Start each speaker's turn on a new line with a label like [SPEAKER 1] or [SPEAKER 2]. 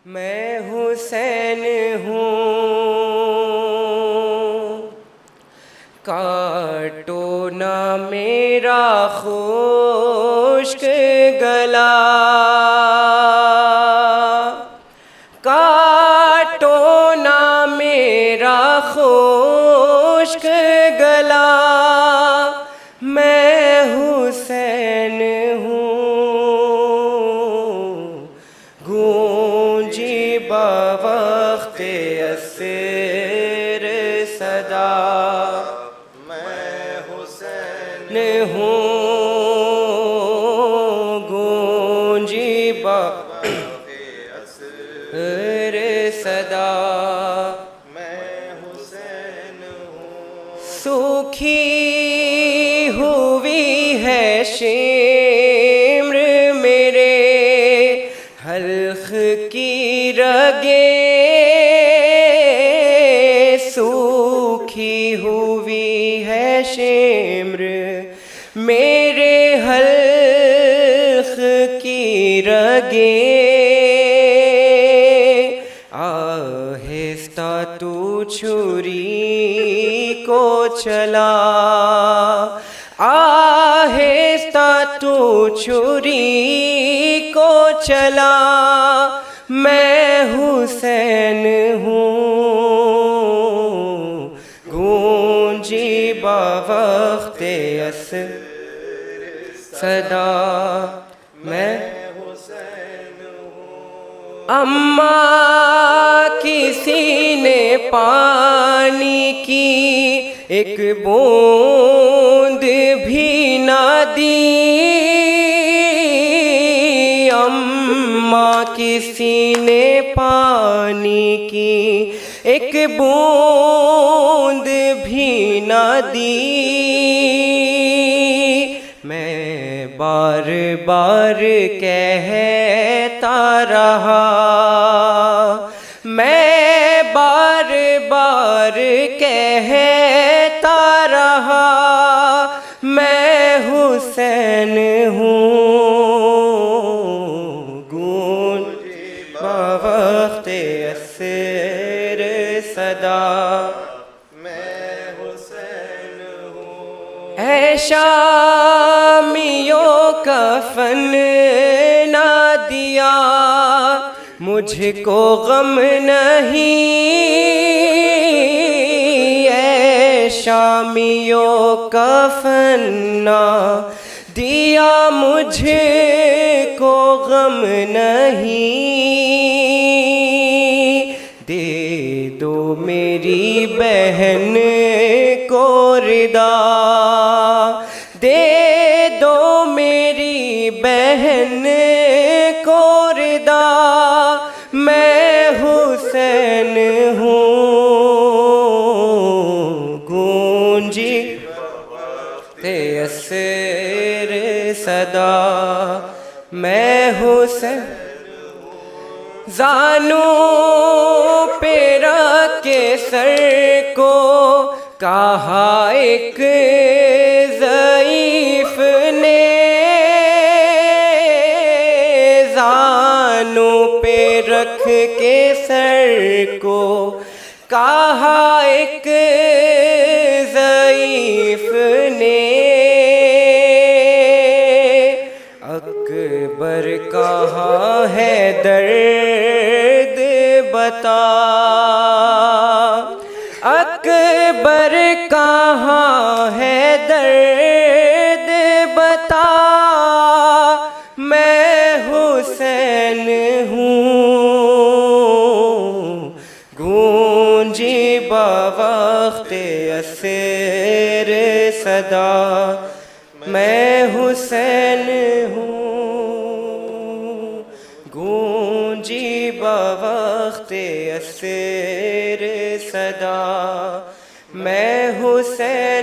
[SPEAKER 1] मैं हुसैन हूँ, काटो ना मेरा खुश्क गला, काटो ना मेरा खुश्क गला। मैं हुसैन हूँ, गूंजी बवक़्ते अस्र सदा।
[SPEAKER 2] मैं हुसैन
[SPEAKER 1] हूँ, गूंजी
[SPEAKER 2] बवक़्ते अस्र
[SPEAKER 1] सदा।
[SPEAKER 2] मैं हुसैन हूँ।
[SPEAKER 1] सूखी हुई है शिम्र मेरे हल्क़ की रगे, सूखी हुई है शिम्र मेरे हल्क़ की रगे। आहिस्ता तू छुरी को चला, आहिस्ता तू छुरी को चला। मैं हुसैन हूँ, गूंजी बवक़्ते अस्र सदा। मैं
[SPEAKER 2] हुसैन हूँ।
[SPEAKER 1] अम्मा किसी ने पानी की एक बूंद भी ना दी, अम्मा किसी ने पानी की एक बूंद भी ना दी। मैं बार बार कहता रहा, मैं बार बार कहता रहा, मैं हुसैन हूँ, गूंजी बवक़्ते अस्र सदा।
[SPEAKER 2] मैं हुसैन हूँ।
[SPEAKER 1] ऐ शामियों कफ़न ना दिया, मुझको गम नहीं। ऐ शामियों कफ़न ना दिया, मुझको गम नहीं। दे दो मेरी बहन को रिदा, दे दो मेरी बहन को रिदा। मैं हुसैन हूँ, गूंजी बवक़्ते अस्र सदा। मैं हुसैन जानू पे रख के सर को कहा एक ज़ईफ़ ने, जानू पे रख के सर को कहा एक ज़ईफ़ ने। अकबर कहाँ है दर्द बता, अकबर कहाँ है दर्द बता। मैं हुसैन हूँ, गूंजी बवक़्ते अस्र सदा। मैं हुसैन हूँ, गूंजी बवक़्ते अस्र सदा। मैं हुसैन